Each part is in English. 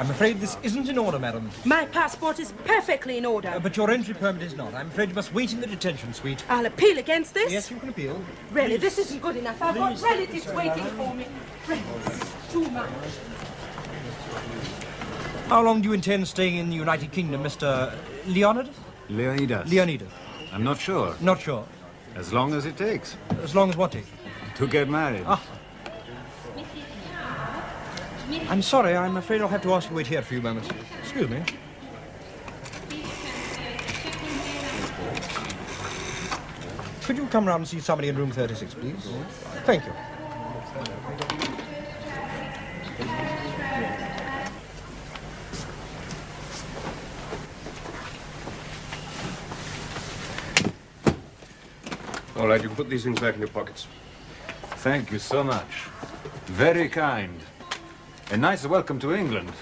I'm afraid this isn't in order, madam. My passport is perfectly in order. But your entry permit is not. I'm afraid you must wait in the detention suite. I'll appeal against this. Yes, you can appeal. Really, this isn't good enough. I've got relatives waiting for me. Friends, too much. How long do you intend staying in the United Kingdom, Mr. Leonidas? Leonidas. Leonidas. I'm not sure. Not sure. As long as it takes. As long as what takes? To get married. Ah. I'm sorry, I'm afraid I'll have to ask you to wait here a few moments. Excuse me. Could you come round and see somebody in room 36, please? Thank you. All right, you can put these things back in your pockets. Thank you so much. Very kind. A nice welcome to England.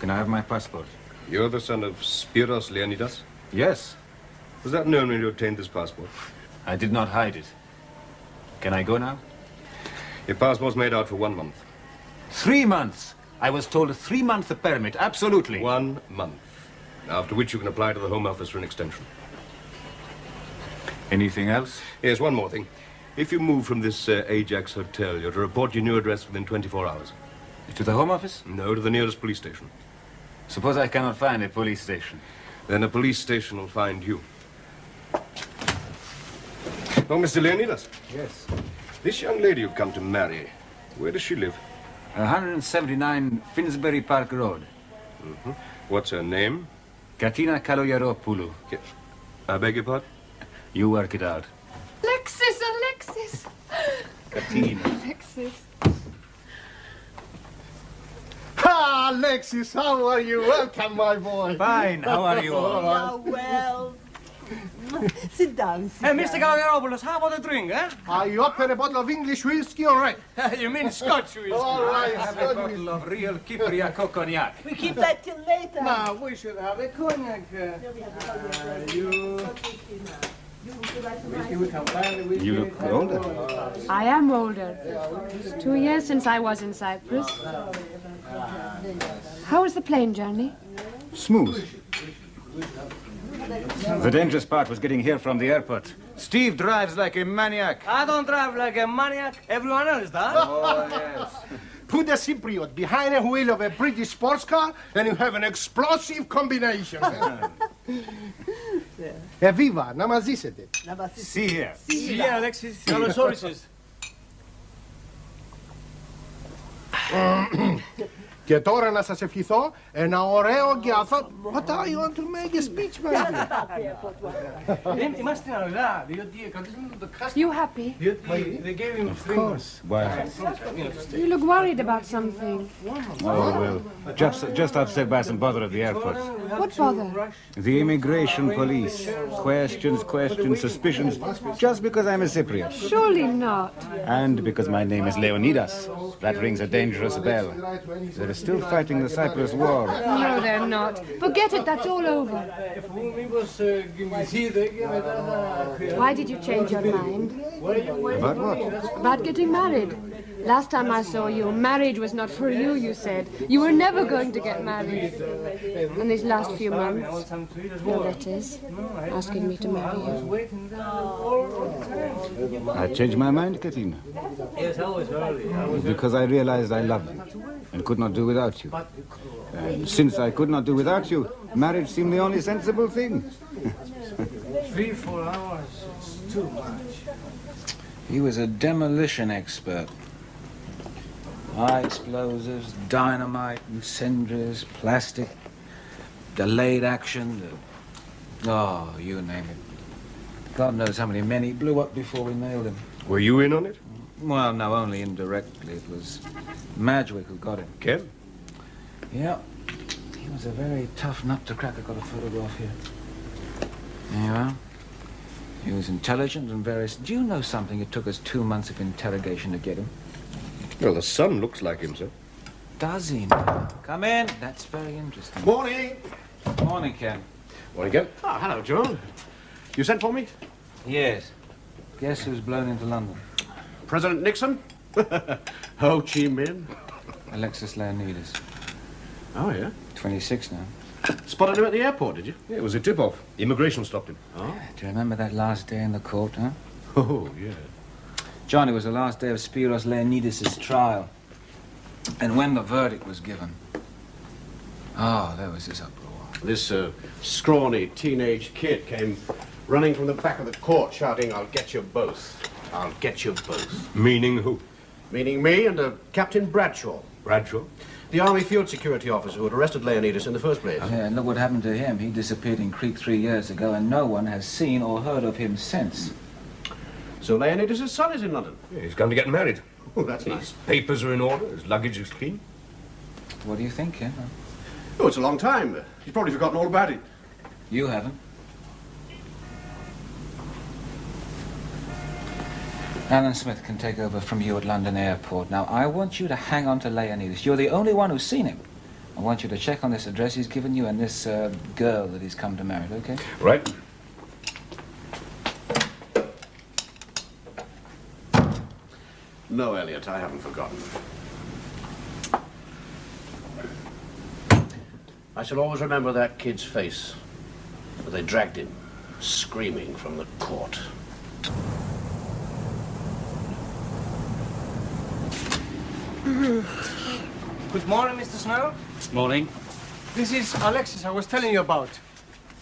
Can I have my passport? You're the son of Spiros Leonidas? Yes. Was that known when you obtained this passport? I did not hide it. Can I go now? Your passport's made out for 1 month. 3 months. I was told a 3-month permit, absolutely. 1 month. After which you can apply to the Home Office for an extension. Anything else? Yes, one more thing. If you move from this Ajax Hotel, you're to report your new address within 24 hours. To the Home Office? No, to the nearest police station. Suppose I cannot find a police station. Then a police station will find you. Oh, Mr. Leonidas. Yes. This young lady you've come to marry, where does she live? 179 Finsbury Park Road. Mm-hmm. What's her name? Katina Kaloyaropoulou. I beg your pardon? You work it out. Alexis! Katina. Alexis. Ah, Alexis, how are you? Welcome, my boy. Fine. How are you all? Oh, well. Sit down, sit Hey, down. Mr. Galgaropoulos, how about a drink, eh? You open a bottle of English whiskey, all right? You mean Scotch whiskey? All right, I have a bottle of real Kypriaco cognac. We keep that till later. No, we should have a cognac. You look older. I am older. It's 2 years since I was in Cyprus. How was the plane journey? Smooth. The dangerous part was getting here from the airport. Steve drives like a maniac. I don't drive like a maniac. Everyone else does. Oh, yes. Put a Cypriot behind a wheel of a British sports car, and you have an explosive combination. Evviva, να μας ζήσετε. See here. Yeah, Alexis. Καλώς όρισες. Και τώρα να σας ευχηθώ ένα ωραίο και αυτό... What are you want to make a speech, man? Είμαστε στην αγορά, διότι κρατήσαμε το cast. You happy? Διότι they gave him 3 months. Why? You look worried about something. Oh, well, just upset by some bother at the airport. What bother? The immigration police. Questions, suspicions, just because I'm a Cypriot. Surely not. And because my name is Leonidas. That rings a dangerous bell. They're still fighting the Cyprus War. No, they're not. Forget it, that's all over. Why did you change your mind? About what? About getting married. Last time I saw you, marriage was not for you, you said. You were never going to get married. And these last few months, your letters, asking me to marry you. I changed my mind, Katina. Because I realized I loved you and could not do without you. And since I could not do without you, marriage seemed the only sensible thing. 3-4 hours, it's too much. He was a demolition expert. High explosives, dynamite, incendiaries, plastic, delayed action. Oh, you name it. God knows how many men he blew up before we nailed him. Were you in on it? Well, no, only indirectly. It was Madgwick who got him. Kev? Yeah. He was a very tough nut to crack. I got a photograph here. There you are. He was intelligent and very... Do you know something? It took us 2 months of interrogation to get him. Well, the son looks like him, sir. Does he now? Come in. That's very interesting. Morning. Morning, Ken. Morning, Kev. Oh, hello, John. You sent for me? Yes. Guess who's blown into London? President Nixon? Ho Chi Minh? Alexis Leonidas. Oh, yeah? 26 now. Spotted him at the airport, did you? Yeah, it was a tip-off. Immigration stopped him. Oh. Do you remember that last day in the court, huh? Oh, yeah. John, it was the last day of Spiros Leonidas' trial. And when the verdict was given, oh, there was this uproar. This scrawny teenage kid came running from the back of the court shouting, "I'll get you both. I'll get you both." Meaning who? Meaning me and Captain Bradshaw. Bradshaw? The Army field security officer who had arrested Leonidas in the first place. Yeah, and look what happened to him. He disappeared in Crete 3 years ago, and no one has seen or heard of him since. So Leonidas' son is in London. Yeah, he's come to get married. Oh, that's His nice. papers are in order, his luggage is clean. What do you think, yeah? Oh, it's a long time. He's probably forgotten all about it. You haven't. Alan Smith can take over from you at London Airport. Now, I want you to hang on to Leonidas. You're the only one who's seen him. I want you to check on this address he's given you and this girl that he's come to marry, okay? Right. No, Elliot, I haven't forgotten. I shall always remember that kid's face when they dragged him, screaming, from the court. Good morning, Mr. Snow. Morning. This is Alexis I was telling you about.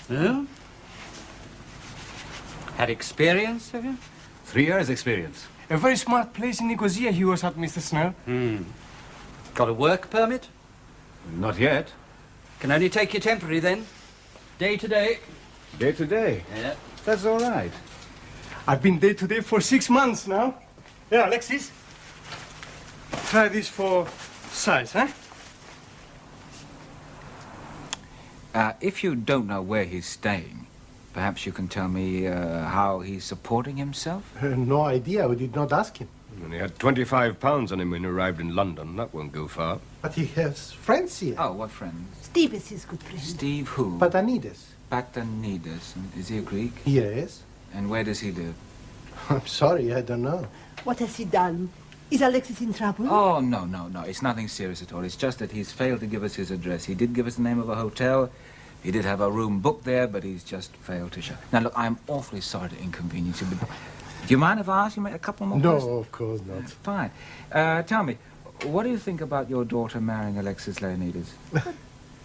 Yeah? Had experience, have you? 3 years experience. A very smart place in Nicosia he was at, Mr. Snow. Got a work permit? Not yet. Can only take you temporary then. Day to day. Day to day. Yeah. That's all right. I've been day to day for 6 months now. Yeah, Alexis. Try this for size, huh? If you don't know where he's staying, perhaps you can tell me how he's supporting himself? No idea. We did not ask him. And he had £25 on him when he arrived in London. That won't go far. But he has friends here. Oh, what friends? Steve is his good friend. Steve who? Patanides. Patanides. Is he a Greek? Yes. And where does he live? I'm sorry, I don't know. What has he done? Is Alexis in trouble? Oh, no. It's nothing serious at all. It's just that he's failed to give us his address. He did give us the name of a hotel. He did have a room booked there, but he's just failed to show. Now, look, I'm awfully sorry to inconvenience you, but do you mind if I ask you a couple more questions? No, of course not. Fine. Tell me, what do you think about your daughter marrying Alexis Leonidas?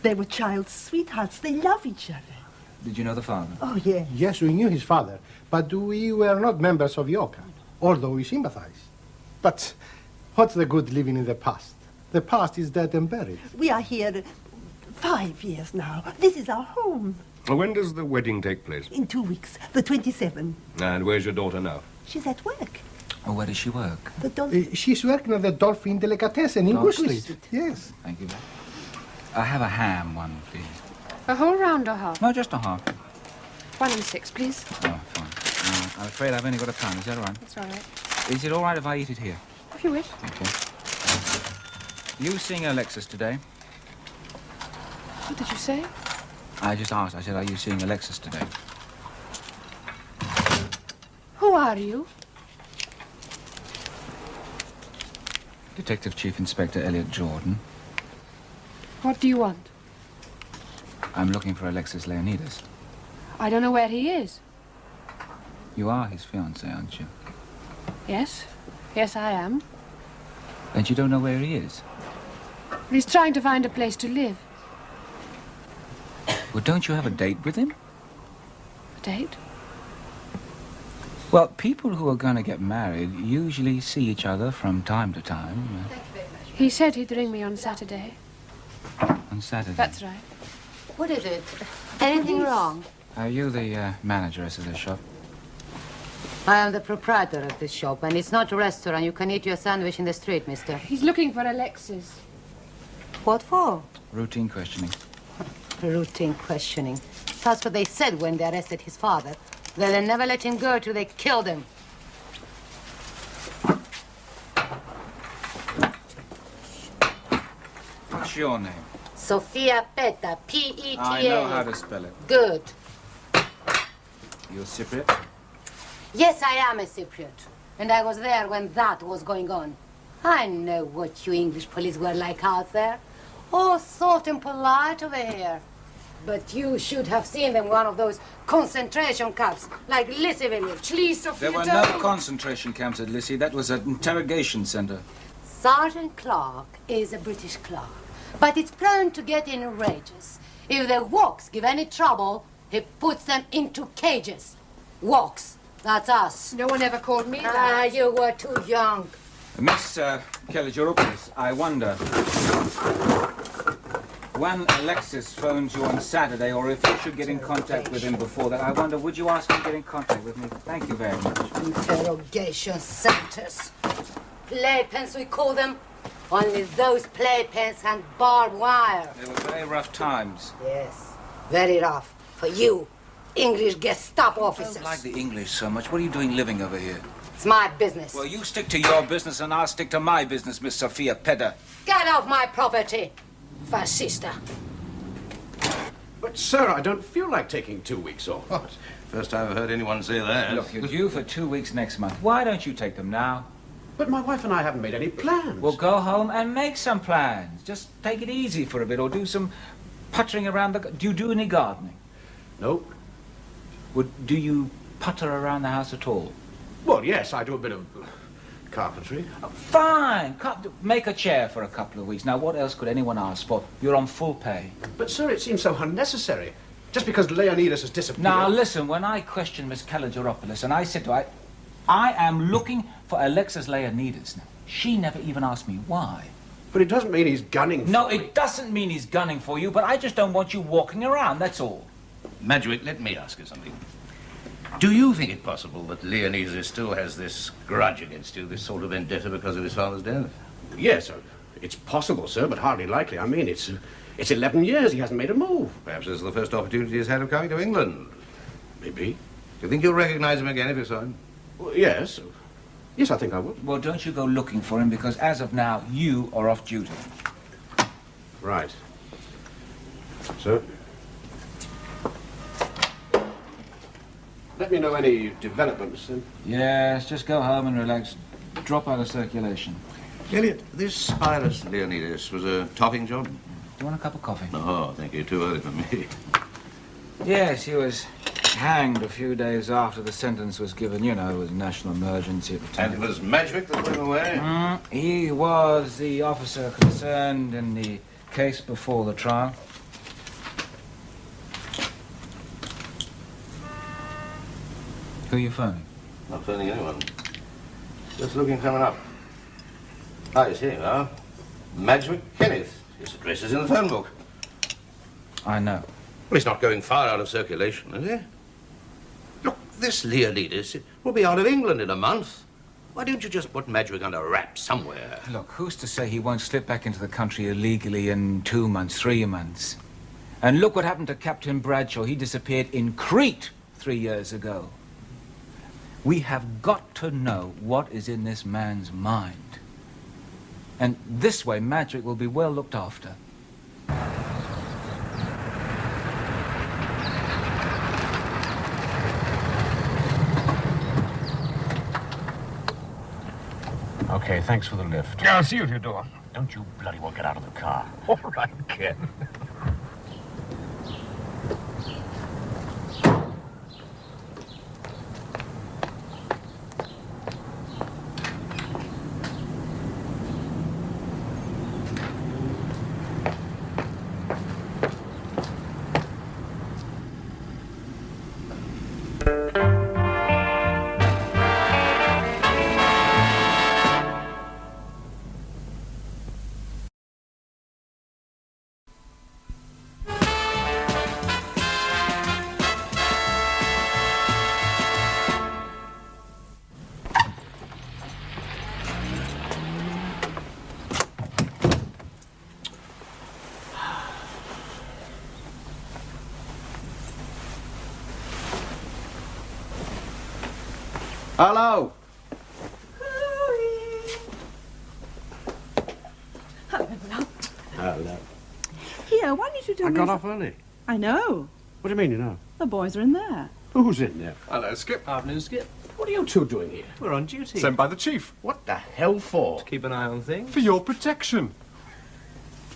They were child sweethearts. They love each other. Did you know the father? Oh, yes. Yes, we knew his father, but we were not members of Yoka, although we sympathized. But what's the good living in the past? The past is dead and buried. We are here 5 years now. This is our home. When does the wedding take place? In 2 weeks, the 27th. And where's your daughter now? She's at work. Oh, where does she work? The Dolphin. She's working at the Dolphin Delicatessen in Goose Street. Yes. Thank you. I have a ham one, please. A whole round or half? No, just a half. 1 and 6, please. Oh, fine. I'm afraid I've only got a pound. Is that all right? That's all right. Is it all right if I eat it here? If you wish. Okay. You seeing Alexis today? What did you say? I just asked. I said, are you seeing Alexis today? Who are you? Detective Chief Inspector Elliot Jordan. What do you want? I'm looking for Alexis Leonidas. I don't know where he is. You are his fiancée, aren't you? Yes. Yes, I am. And you don't know where he is? He's trying to find a place to live. Well, don't you have a date with him? A date? Well, people who are going to get married usually see each other from time to time. He said he'd ring me on Saturday. On Saturday. That's right. What is it? Anything wrong? Are you the manageress of the shop? I am the proprietor of this shop, and it's not a restaurant. You can eat your sandwich in the street, mister. He's looking for Alexis. What for? Routine questioning. Routine questioning. That's what they said when they arrested his father. They'll never let him go till they killed him. What's your name? Sophia Peta, P-E-T-A. I know how to spell it. Good. You're Cypriot? Yes, I am a Cypriot. And I was there when that was going on. I know what you English police were like out there. Oh, soft and polite over here. But you should have seen them one of those concentration camps, like Lisseville, There were no concentration camps at Lissy. That was an interrogation center. Sergeant Clark is a British clerk, but it's prone to get in rages. If the Woks give any trouble, he puts them into cages. Woks, that's us. No one ever called me that. Ah, you were too young. Miss Keligeropoulos, I wonder, when Alexis phones you on Saturday, or if you should get in contact with him before that, I wonder, would you ask him to get in contact with me? Thank you very much. Interrogation centers. Playpens, we call them. Only those playpens had barbed wire. They were very rough times. Yes, very rough. For you, English Gestapo officers. I don't like the English so much. What are you doing living over here? It's my business. Well, you stick to your business and I'll stick to my business, Miss Sophia Pedder. Get off my property, fascista. But, sir, I don't feel like taking 2 weeks off. Oh, first I've heard anyone say that. Look, you're due for 2 weeks next month. Why don't you take them now? But my wife and I haven't made any plans. Well, go home and make some plans. Just take it easy for a bit, or do some puttering around the... Do you do any gardening? No. Do you putter around the house at all? Well, yes, I do a bit of carpentry. Fine. Make a chair for a couple of weeks. Now, what else could anyone ask for? You're on full pay. But, sir, it seems so unnecessary. Just because Leonidas has disappeared... Now, listen, when I questioned Miss Keligeropoulos, and I said to her, I am looking for Alexis Leonidas. Now, she never even asked me why. But it doesn't mean he's gunning for No, me. it doesn't mean he's gunning for you, but I just don't want you walking around, that's all. Madgewick, let me ask you something. Do you think it possible that Leonidas still has this grudge against you, this sort of vendetta because of his father's death? Yes, it's possible, sir, but hardly likely. I mean, it's 11 years he hasn't made a move. Perhaps this is the first opportunity he's had of coming to England. Maybe. Do you think you'll recognize him again if you saw him? Well, yes. Yes, I think I would. Well, don't you go looking for him, because as of now, you are off duty. Right. Sir? Let me know any developments, then. Yes, just go home and relax. Drop out of circulation. Elliot, this spyless Leonidas was a topping job. Do you want a cup of coffee? No, thank you. Too early for me. Yes, he was hanged a few days after the sentence was given. You know, it was national emergency at the time. And it was Madgewick that took him away? He was the officer concerned in the case before the trial. Who are you phoning? Not phoning anyone. Just looking coming up. Ah, he's here, huh? Madgewick Kenneth. His address is in the phone book. I know. Well, he's not going far out of circulation, is he? Look, this Leonidas will be out of England in a month. Why don't you just put Madgewick under wraps somewhere? Look, who's to say he won't slip back into the country illegally in 2 months, 3 months? And look what happened to Captain Bradshaw. He disappeared in Crete 3 years ago. We have got to know what is in this man's mind. And this way, Madgewick will be well looked after. Okay, thanks for the lift. I'll see you at your door. Don't you bloody well get out of the car. All right, Ken. Hello. Hello. Here, why didn't you tell I me? got off early. I know. What do you mean, you know? The boys are in there. Who's in there? Hello, Skip. Afternoon, Skip. What are you two doing here? We're on duty. Sent by the chief. What the hell for? To keep an eye on things. For your protection.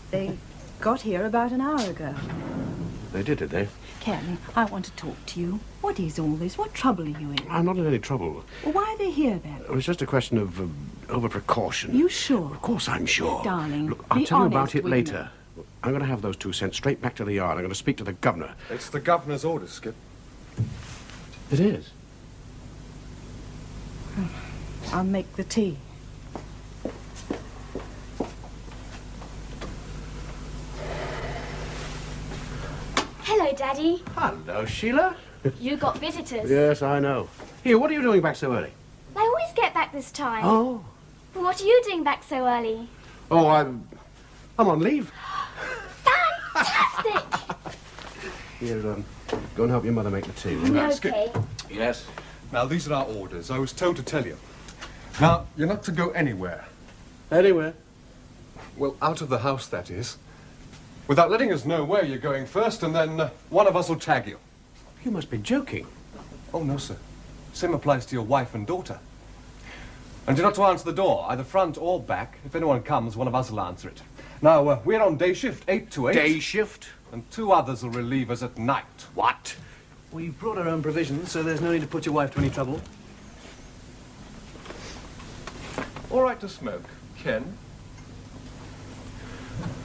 They got here about an hour ago. They did they? Ken, I want to talk to you. What is all this? What trouble are you in? I'm not in any trouble. Well, why are they here, then? It was just a question of over-precaution. You sure? Of course I'm sure. Darling, Look, I'll be tell you honest about it with later. I'm going to have those two sent straight back to the yard. I'm going to speak to the governor. It's the governor's orders, Skip. It is? I'll make the tea. Hello, Daddy. Hello, Sheila. You got visitors. Yes, I know. Here, what are you doing back so early? I always get back this time. Oh. What are you doing back so early? Oh, I'm on leave. Fantastic! Here, go and help your mother make the tea. will you? Okay. Yes. Now, these are our orders. I was told to tell you. Now, you're not to go anywhere. Anywhere? Well, out of the house, that is. Without letting us know where you're going first, and then one of us will tag you. You must be joking. Oh, no, sir. Same applies to your wife and daughter. And you're not to answer the door, either front or back. If anyone comes, one of us will answer it. Now, we're on day shift, 8 to 8. Day shift? And 2 others will relieve us at night. What? We've brought our own provisions, so there's no need to put your wife to any trouble. All right to smoke, Ken.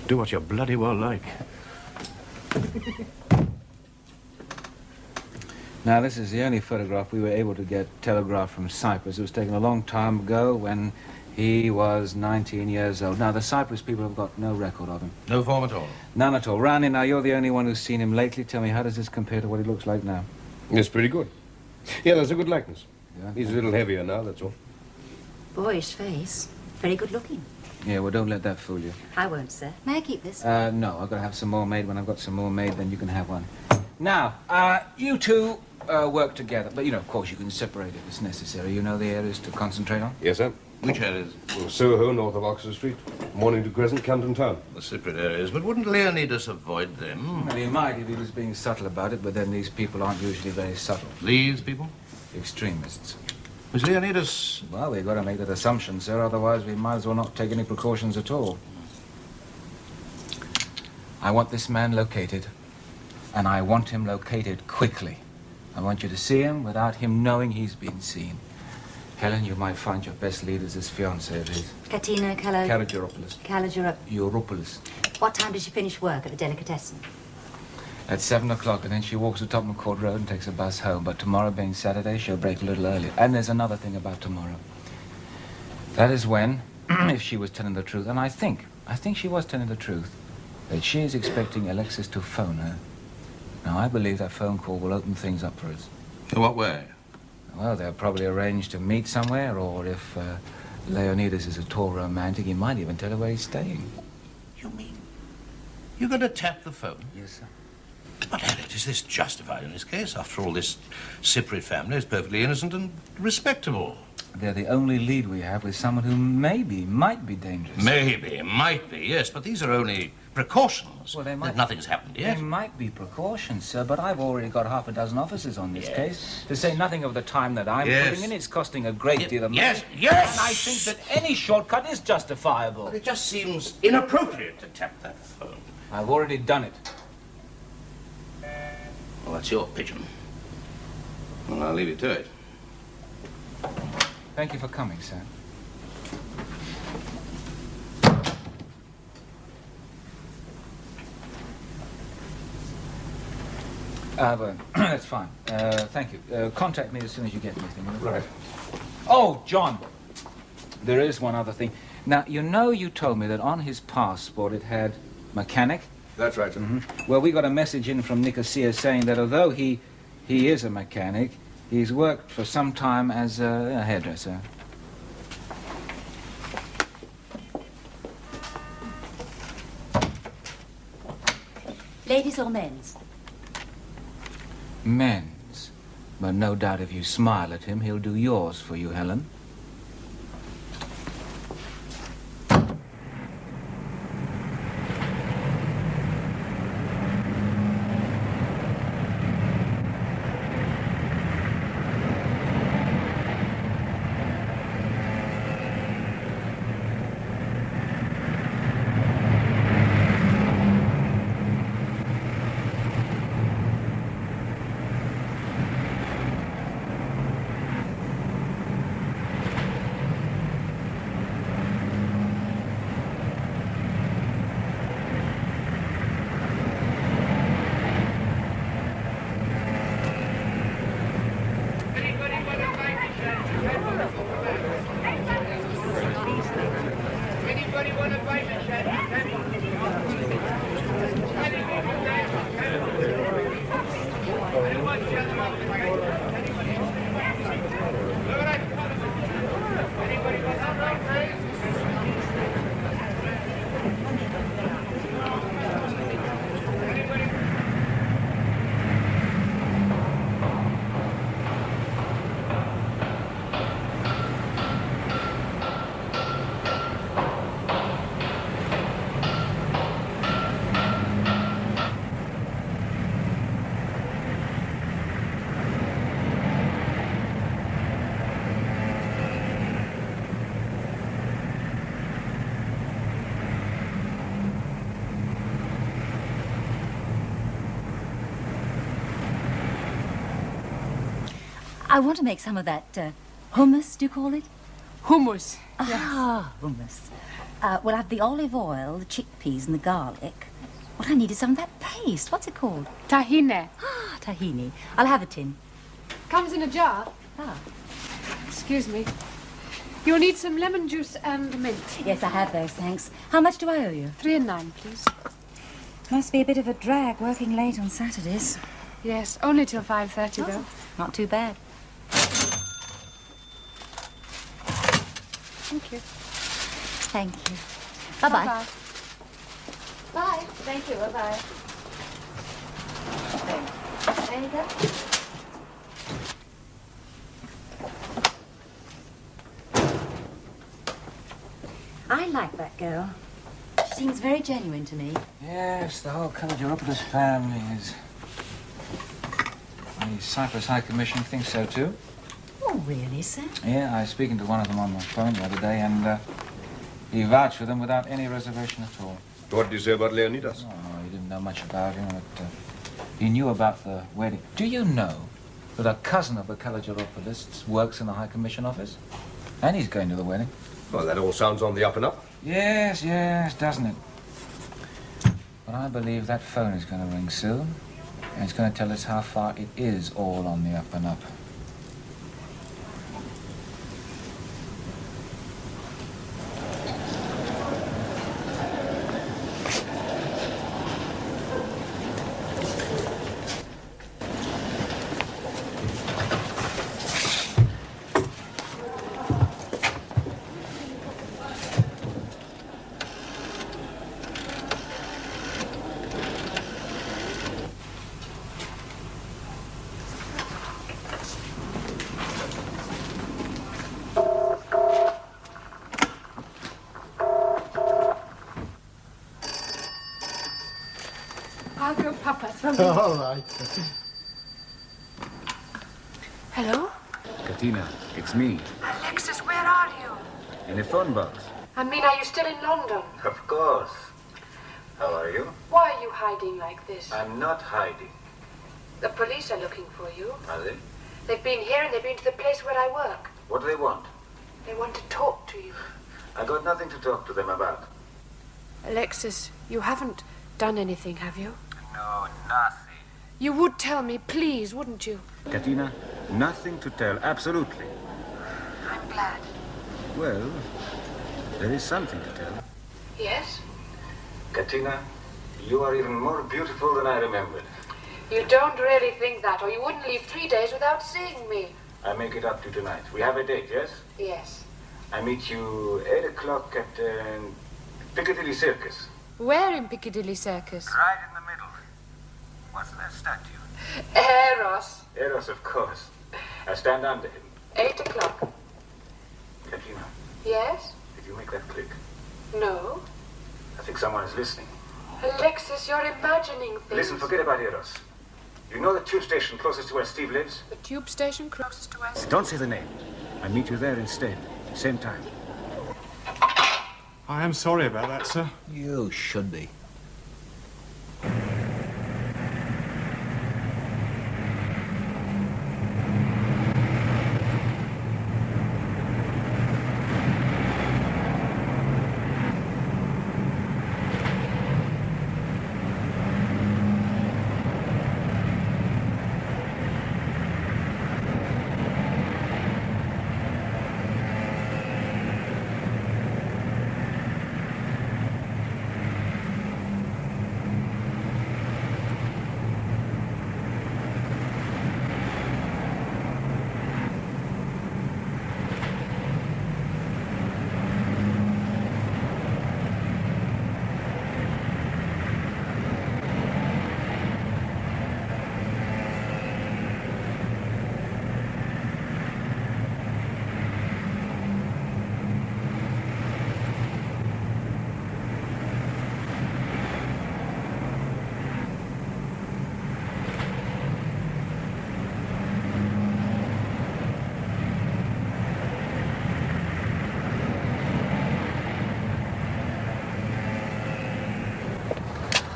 Do what you bloody well like. Now, this is the only photograph we were able to get telegraphed from Cyprus. It was taken a long time ago when he was 19 years old. Now, the Cyprus people have got no record of him. No form at all? None at all. Randy, now, you're the only one who's seen him lately. Tell me, how does this compare to what he looks like now? It's pretty good. Yeah, there's a good likeness. Yeah. He's a little heavier now, that's all. Boyish face. Very good looking. Yeah, well, don't let that fool you. I won't, sir. May I keep this? No, I've got to have some more made. When I've got some more made, then you can have one. Now, you two work together. But, you know, of course, you can separate if it's necessary. You know the areas to concentrate on? Yes, sir. Which areas? Well, Soho, north of Oxford Street. Mornington Crescent, Camden Town. The separate areas. But wouldn't Leonidas avoid them? Well, he might if he was being subtle about it, but then these people aren't usually very subtle. These people? Extremists. Was Leonidas... Well, we've got to make that assumption, sir. Otherwise, we might as well not take any precautions at all. I want this man located, and I want him located quickly. I want you to see him without him knowing he's been seen. Helen, you might find your best lead as this fiancé of his. Katina Kalogeropoulos. Europoulos. What time does she finish work at the delicatessen? At 7 o'clock, and then she walks to Tottenham Court Road and takes a bus home. But tomorrow being Saturday, she'll break a little earlier. And there's another thing about tomorrow. That is when, if she was telling the truth, and I think she was telling the truth, that she is expecting Alexis to phone her. Now, I believe that phone call will open things up for us. In what way? Well, they'll probably arrange to meet somewhere, or if Leonidas is at all romantic, he might even tell her where he's staying. You mean you're going to tap the phone? Yes, sir. But, Harriet, is this justified in this case? After all, this Cypriot family is perfectly innocent and respectable. They're the only lead we have with someone who might be dangerous. Maybe, might be, yes, but these are only precautions. Well, they might... Nothing's happened yet. They might be precautions, sir, but I've already got half a dozen officers on this case. To say nothing of the time that I'm putting in, it's costing a great deal of money. Yes, yes! And I think that any shortcut is justifiable. But it just seems inappropriate to tap that phone. I've already done it. Well, that's your pigeon. Well, I'll leave you to it. Thank you for coming, sir. Well, that's fine. Thank you. Contact me as soon as you get anything. Right. Oh, John! There is one other thing. Now, you know you told me that on his passport it had mechanic? That's right, sir. Mm-hmm. Well, we got a message in from Nicosia saying that although he is a mechanic, he's worked for some time as a hairdresser. Ladies or men's? Men's. But no doubt if you smile at him, he'll do yours for you, Helen. I want to make some of that hummus, do you call it? Hummus. Ah, hummus. We'll have the olive oil, the chickpeas and the garlic. What I need is some of that paste. What's it called? Tahine. Ah, tahini. I'll have a tin. Comes in a jar. Ah. Excuse me. You'll need some lemon juice and mint. Yes, I have those, thanks. How much do I owe you? 3 and 9, please. Must be a bit of a drag working late on Saturdays. Yes, only till 5:30 though. Not too bad. Thank you. Thank you. Bye-bye. Bye-bye. Bye. Thank you. Bye-bye. There you go. I like that girl. She seems very genuine to me. Yes, the whole Kalogeropoulos family is. The Cyprus High Commission thinks so too. Oh, really, sir? Yeah, I was speaking to one of them on the phone the other day, and he vouched for them without any reservation at all. What did you say about Leonidas? Oh, he didn't know much about him, but he knew about the wedding. Do you know that a cousin of the Kalogeropoulos works in the High Commission office? And he's going to the wedding. Well, that all sounds on the up and up. Yes, yes, doesn't it? But I believe that phone is going to ring soon, and it's going to tell us how far it is all on the up and up. I'll go Papa's from All right. Hello? Katina, it's me. Alexis, where are you? In a phone box. I mean, are you still in London? Of course. How are you? Why are you hiding like this? I'm not hiding. The police are looking for you. Are they? They've been here and they've been to the place where I work. What do they want? They want to talk to you. I got nothing to talk to them about. Alexis, you haven't done anything, have you? No, nothing. You would tell me, please, wouldn't you? Katina, nothing to tell, absolutely. I'm glad. Well, there is something to tell. Yes? Katina, you are even more beautiful than I remembered. You don't really think that, or you wouldn't leave 3 days without seeing me. I make it up to you tonight. We have a date, yes? Yes. I meet you 8 o'clock at Piccadilly Circus. Where in Piccadilly Circus? Right in the middle. What's that statue? Eros. Eros, of course. I stand under him. 8 o'clock. Katina, Yes? did you make that click? No. I think someone is listening. Alexis, you're imagining things. Listen, forget about Eros. You know the tube station closest to where Steve lives? The tube station closest to us. Don't say the name. I meet you there instead. Same time. I am sorry about that, sir. You should be.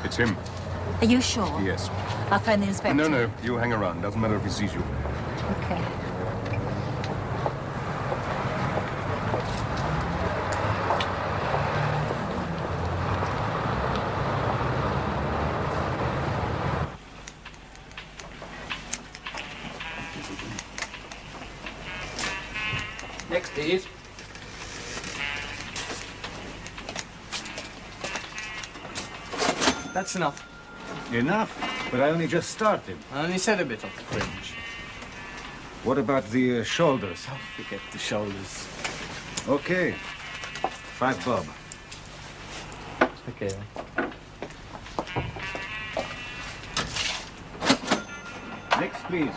It's him. Are you sure? Yes. I'll phone the inspector. No, you hang around. Doesn't matter if he sees you. Okay. Next, please. That's enough. Enough? But I only just started. I only said a bit of the fringe. What about the shoulders? Oh, forget the shoulders. Okay. 5 bob. Okay. Next, please.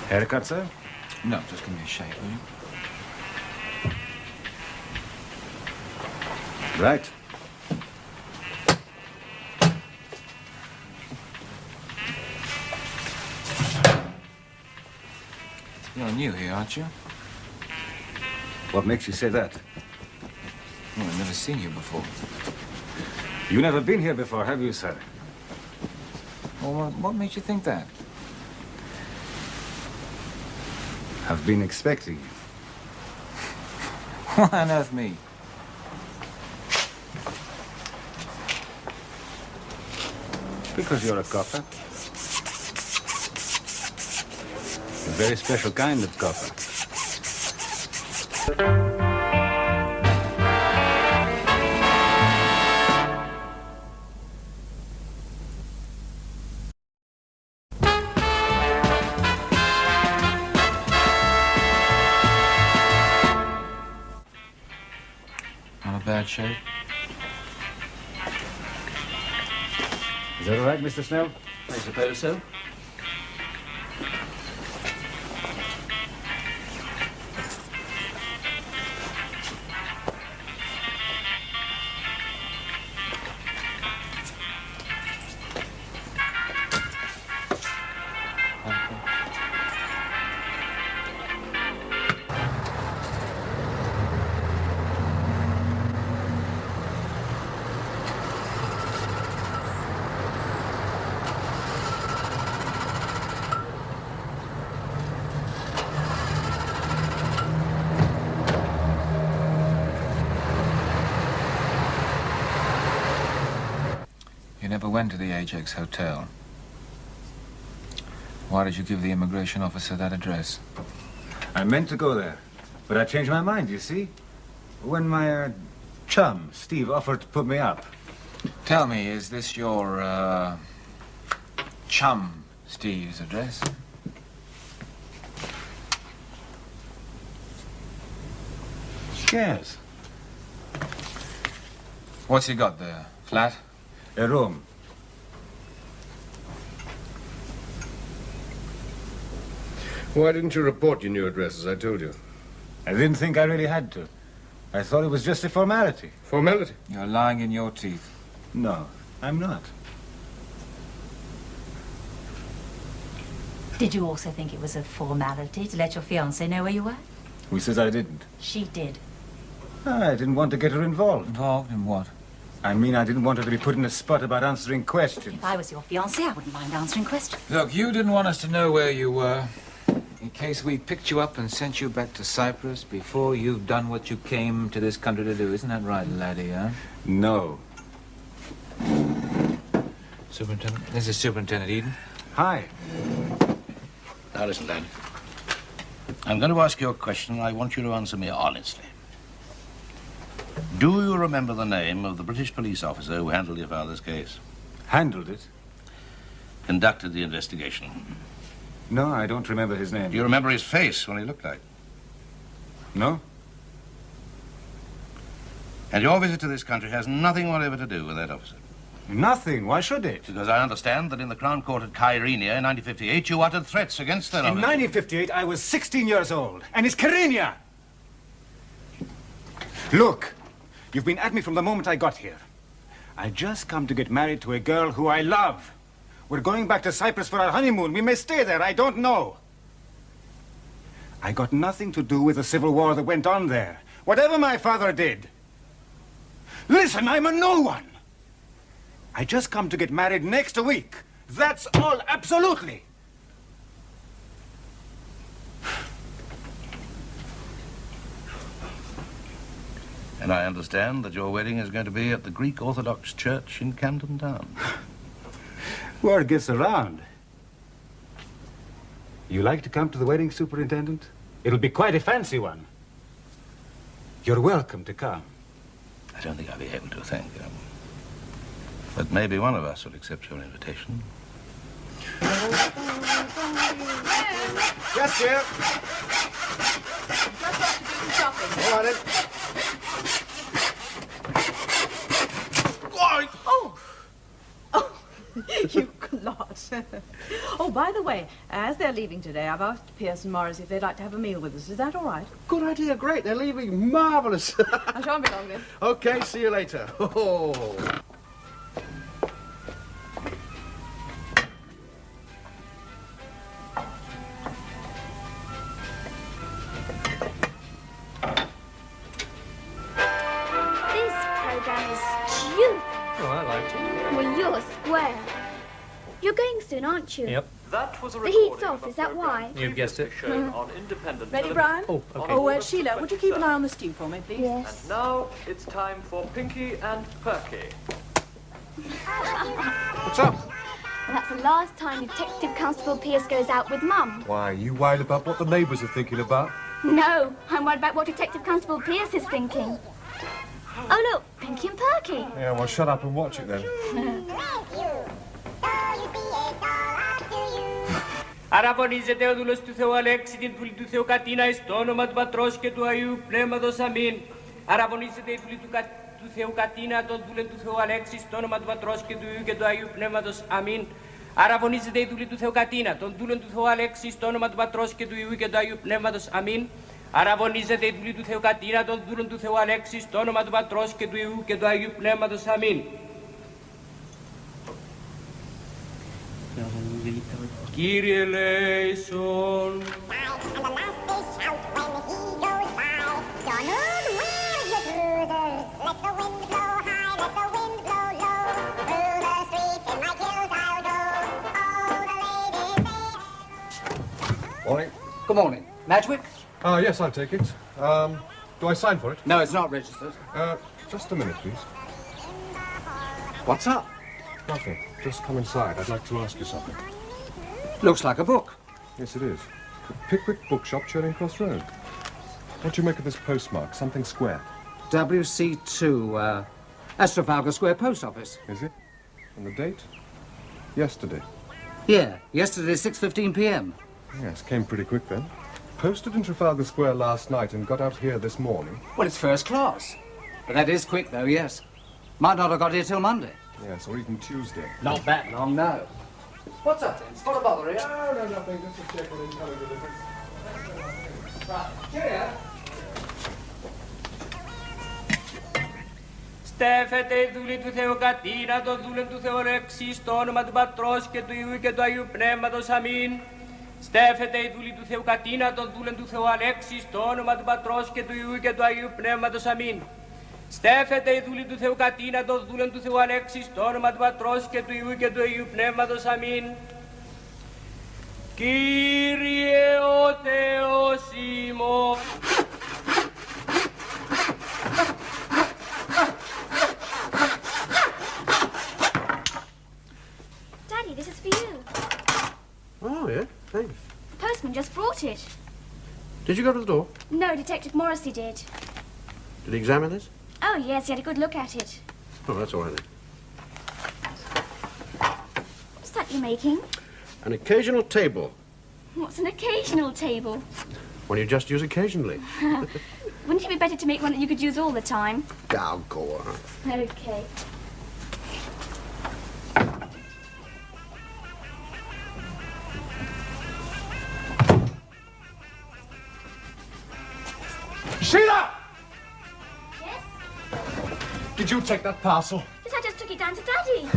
Haircut, sir? No, just give me a shave, will you? Right. You're new here, aren't you? What makes you say that? Well, I've never seen you before. You've never been here before, have you, sir? Well, what made you think that? I've been expecting you. Why on earth me? Because you're a copper. A very special kind of copper. Not a bad shape. Is that all right, Mr. Snell? I suppose so. You never went to the Ajax Hotel. Why did you give the immigration officer that address? I meant to go there, but I changed my mind, you see? When my chum, Steve, offered to put me up. Tell me, is this your, chum Steve's address? Yes. What's he got there? Flat? A room. Why didn't you report your new address, as I told you? I didn't think I really had to. I thought it was just a formality. Formality? You're lying in your teeth. No, I'm not. Did you also think it was a formality to let your fiancée know where you were? Who says I didn't? She did. I didn't want to get her involved. Involved in what? I mean, I didn't want her to be put in a spot about answering questions. If I was your fiancée, I wouldn't mind answering questions. Look, you didn't want us to know where you were, in case we picked you up and sent you back to Cyprus before you've done what you came to this country to do. Isn't that right, laddie, huh? No. Superintendent, this is Superintendent Eden. Hi. Now listen, lad. I'm going to ask you a question. I want you to answer me honestly. Do you remember the name of the British police officer who handled your father's case? Handled it? Conducted the investigation. No, I don't remember his name. Do you remember his face, what he looked like? No. And your visit to this country has nothing whatever to do with that officer? Nothing. Why should it? Because I understand that in the Crown Court at Kyrenia in 1958, you uttered threats against that In officer. 1958, I was 16 years old, and it's Kyrenia. Look, you've been at me from the moment I got here. I just come to get married to a girl who I love. We're going back to Cyprus for our honeymoon. We may stay there, I don't know. I got nothing to do with the civil war that went on there. Whatever my father did. Listen, I'm a no one. I just come to get married next week. That's all, absolutely. And I understand that your wedding is going to be at the Greek Orthodox Church in Camden Town. Word gets around. You like to come to the wedding, Superintendent? It'll be quite a fancy one. You're welcome to come. I don't think I'll be able to, thank you. But maybe one of us will accept your invitation. Yes, dear. All right, then. You clot. Oh, by the way, as they're leaving today, I've asked Pierce and Morris if they'd like to have a meal with us. Is that all right? Good idea, great. They're leaving. Marvellous. I shan't be long then. Okay, see you later. Oh. This program is stupid. Oh, I liked it. Well, you're square. You're going soon, aren't you? Yep. That was a The heat's off, is that why? You've guessed it. shown on independent Ready, television. Brian? Oh, okay. Oh, Sheila, would you keep an eye on the stew for me, please? Yes. And now it's time for Pinky and Perky. What's up? Well, that's the last time Detective Constable Pierce goes out with Mum. Why, you worried about what the neighbours are thinking about? No, I'm worried about what Detective Constable Pierce is thinking. Oh, look, Pinky and Perky. Yeah, well, shut up and watch it then. Αραβωνίζεται ο δούλος του Θεού Αλέξη την πουλή του Θεού Κατίνα εις το όνομα του Πατρός και του Αγίου Πνεύματος. Αμήν. Αραβωνίζεται η πουλή του Θεού Κατίνα τον δούλεν του Θεού Αλέξη στο όνομα του Πατρός και του Υιού και του Αγίου Πνεύματος. Αμήν. Αραβωνίζεται η δούλη του Θεού Κατίνα τον δούλεν του Θεού Αλέξη στο όνομα του Πατρός και του Υιού και του Αγίου Πνεύματος. Αμήν. Αραβωνίζεται η δούλη του Θεού Κατίνα τον δούλεν του Θεού Αλέξη στο όνομα του Πατρός και του Υιού και του Αγίου Πνεύματος. Αμήν. Κύριε Λέισον. Morning. Good morning. Madgwick? Yes, I'll take it. Do I sign for it? No, it's not registered. Just a minute, please. What's up? Nothing. Just come inside. I'd like to ask you something. Looks like a book. Yes, it is. The Pickwick Bookshop, Charing Cross Road. What do you make of this postmark? Something square. WC2, that's Trafalgar Square Post Office. Is it? And the date? Yesterday. Yeah, yesterday, 6:15 p.m. Yes, came pretty quick then. Posted in Trafalgar Square last night and got out here this morning. Well, it's first class. But that is quick, though, yes. Might not have got here till Monday. Yes, or even Tuesday. Not that long, no. What's up, then? It's not a bother, eh? No, nothing. Just a check on incoming deliveries. Right. Cheerio. Στέφεται η δούλη του Θεού Κατίνα, το δούλεν του Θεού Αλέξη, στο όνομα του Πατρός και του Υιού και του Αγίου Πνεύματος. Αμήν. Στέφεται η δούλη του Θεού Κατίνα, το δούλεν του Θεού Αλέξη, στο όνομα του Πατρός και του Υιού και του Αγίου Πνεύματος. Αμήν. Στέφεται η δούλη του Θεού Κατίνα, το δούλεν του Θεού Αλέξη, στο όνομα του Πατρός και του Υιού και του Αγίου Πνεύματος. Αμήν. Κύριε ο Θεός ημών. Daddy, this is for you. Oh, yeah? Thanks. The postman just brought it. Did you go to the door? No, Detective Morrissey did. Did he examine this? Oh, yes, he had a good look at it. Oh, that's all right then. What's that you're making? An occasional table. What's an occasional table? One you just use occasionally. Wouldn't it be better to make one that you could use all the time? Oh, go on. Okay. Sheila! Yes? Did you take that parcel? Yes, I just just took it down to Daddy.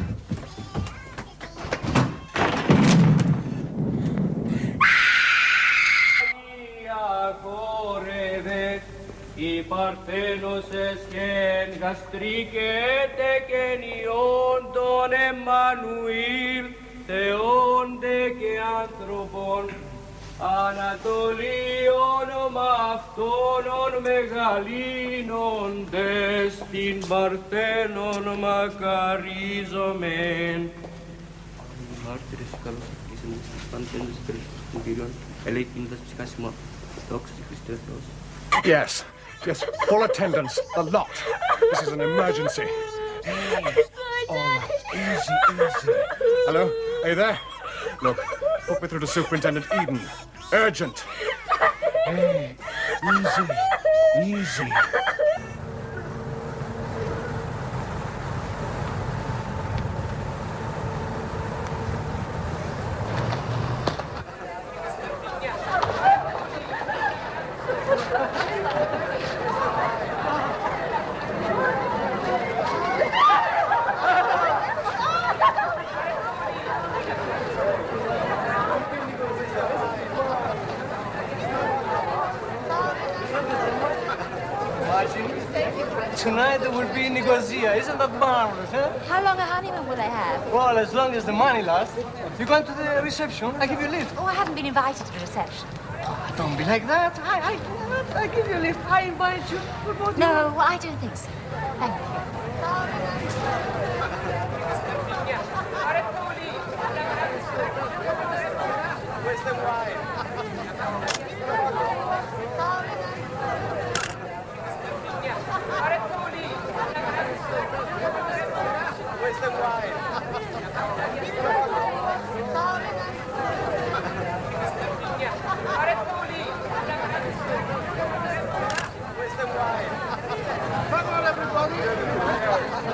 Η παρθένος εσχέν γαστρίκεται και νιών των Εμμανουήλ θεόντε και άνθρωπον Ανατολή όνομα αυτόνων μεγαλύνοντες την Παρθένον μακαρίζομεν. Μάρτυρες καλώς αφήσεμες στις παντένες Χριστούς των Κύριων ελεηθύνοντας ψυχάσιμα δόξα στη Χριστέ Θεός. Yes, yes, full attendance, the lot. This is an emergency. Easy, easy. Hello, are you there? Look, put me through to Superintendent Eden. Urgent. Hey, easy, easy. Tonight there will be Nicosia. Isn't that marvelous, huh? How long a honeymoon will they have? Well, as long as the money lasts. You going to the reception? I give you a lift. Oh, I haven't been invited to the reception. Oh, don't be like that. I give you a lift. I invite you. No, I don't think so. Thank you. Where's the wine? Where's the wine? Where's the wine? Come on, everybody!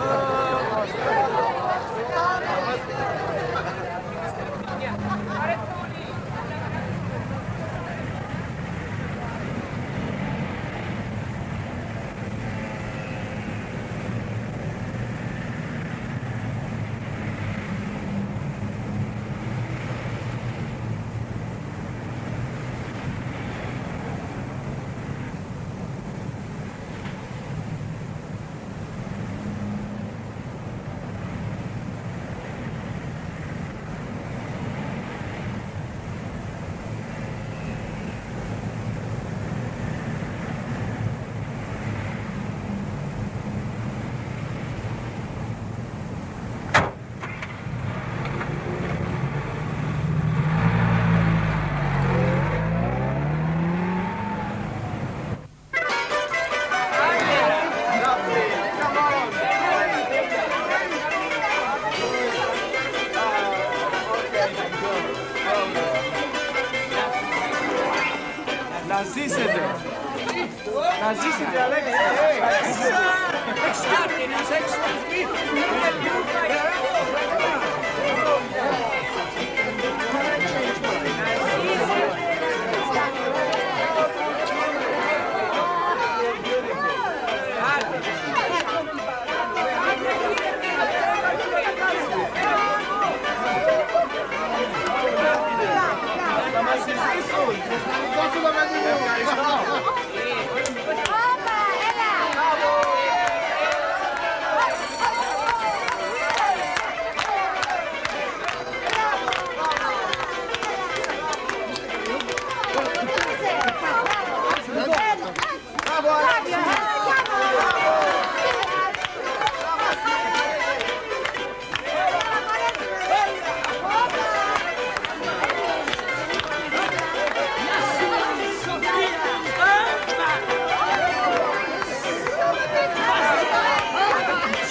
Να ζήσετε! Να ζήσετε, Αλέξη! Θα μας συζήσουν!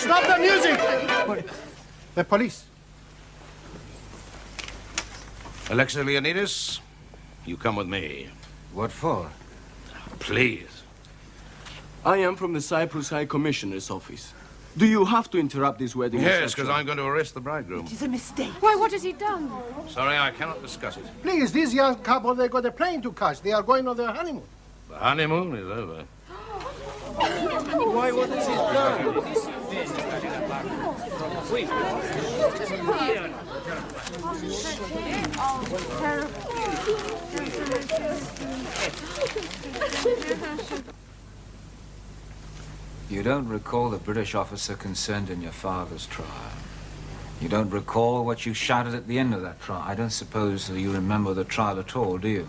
Stop the music! The police. Alexei Leonidas, you come with me. What for? Please. I am from the Cyprus High Commissioner's office. Do you have to interrupt this wedding Yes, reception? because I'm going to arrest the bridegroom. It is a mistake. Why, what has he done? Sorry, I cannot discuss it. Please, this young couple, they got a plane to catch. They are going on their honeymoon. The honeymoon is over. Why, what has he done? You don't recall the British officer concerned in your father's trial. You don't recall what you shouted at the end of that trial. I don't suppose you remember the trial at all, do you?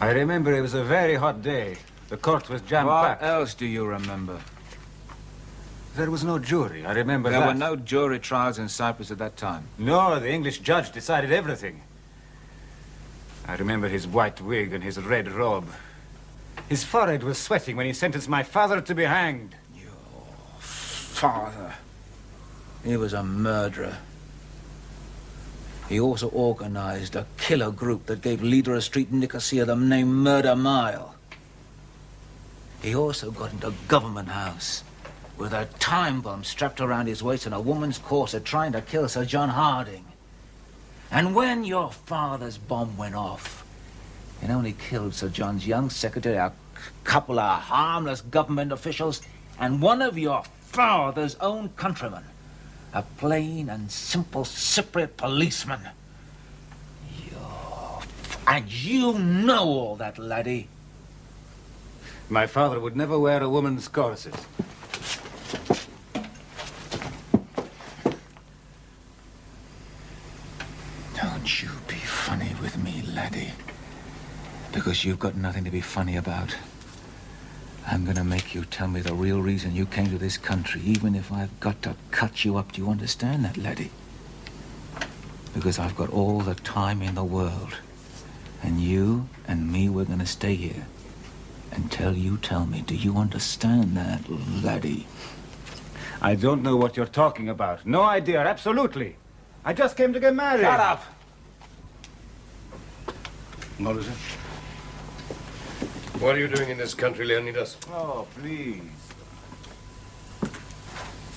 I remember it was a very hot day. The court was jam-packed. What else do you remember? There was no jury. I remember There that. were no jury trials in Cyprus at that time. No, the English judge decided everything. I remember his white wig and his red robe. His forehead was sweating when he sentenced my father to be hanged. Father. He was a murderer. He also organized a killer group that gave leader a street in Nicosia the name Murder Mile. He also got into Government House with a time bomb strapped around his waist and a woman's corset trying to kill Sir John Harding. And when your father's bomb went off, it only killed Sir John's young secretary, a couple of harmless government officials, and one of your father's own countrymen, a plain and simple Cypriot policeman. And you know all that, laddie. My father would never wear a woman's corset. Don't you be funny with me, laddie. Because you've got nothing to be funny about. I'm gonna make you tell me the real reason you came to this country, even if I've got to cut you up. Do you understand that, laddie? Because I've got all the time in the world. And you and me, we're gonna stay here until you tell me. Do you understand that, laddie? I don't know what you're talking about. No idea, absolutely. I just came to get married. Shut up! What is it? What are you doing in this country, Leonidas? Oh, please.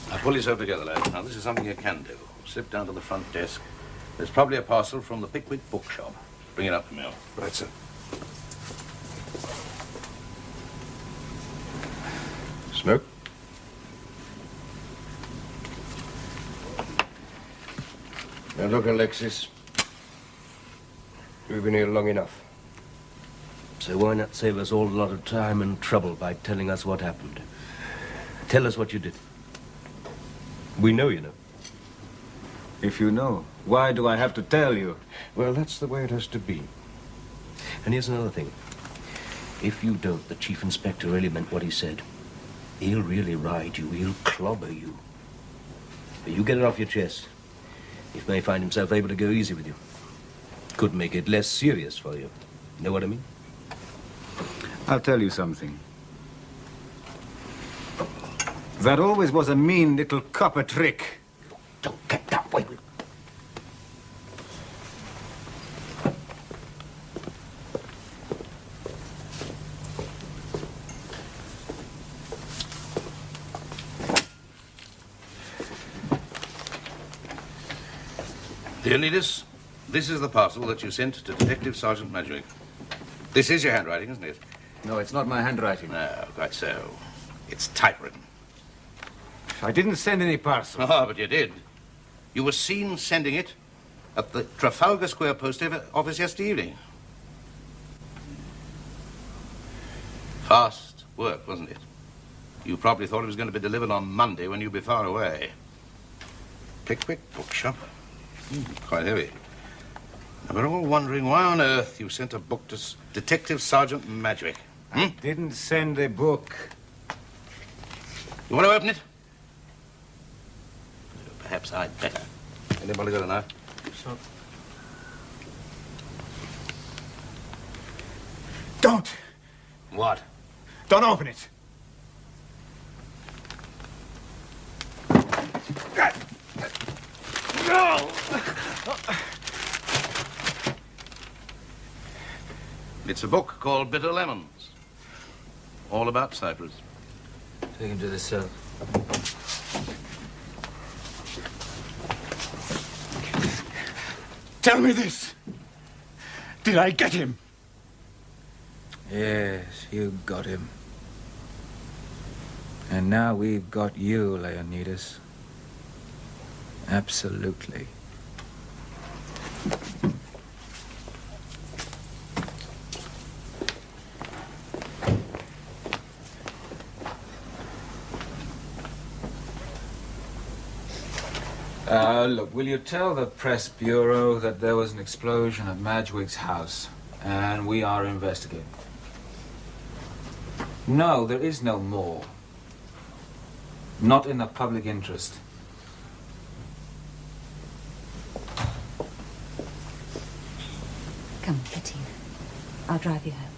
Now pull yourself together, lad. Now, this is something you can do. Slip down to the front desk. There's probably a parcel from the Pickwick bookshop. Bring it up to me. Right, sir. Smoke? Now look, Alexis. We've been here long enough. So why not save us all a lot of time and trouble by telling us what happened? Tell us what you did. We know you know. If you know, why do I have to tell you? Well, that's the way it has to be. And here's another thing. If you don't, the chief inspector really meant what he said. He'll really ride you. He'll clobber you. But you get it off your chest. He may find himself able to go easy with you. Could make it less serious for you. Know what I mean? I'll tell you something. That always was a mean little copper trick. Don't get that way. Leonidas, this is the parcel that you sent to Detective Sergeant Madrick. This is your handwriting, isn't it? No, it's not my handwriting. No, quite so. It's typewritten. I didn't send any parcel. Oh, but you did. You were seen sending it at the Trafalgar Square post office yesterday evening. Fast work, wasn't it? You probably thought it was going to be delivered on Monday when you'd be far away. Pickwick bookshop. Quite heavy. And we're all wondering why on earth you sent a book to Detective Sergeant Madrick. I didn't send a book. You want to open it? Perhaps I'd better. Anybody got a knife? So. Don't! What? Don't open it! No! It's a book called Bitter Lemons. All about Cyprus. Take him to the cell. Tell me this. Did I get him? Yes, you got him. And now we've got you, Leonidas. Absolutely. Look, will you tell the press bureau that there was an explosion at Madgwig's house, and we are investigating? No, there is no more. Not in the public interest. Come, Katina. I'll drive you home.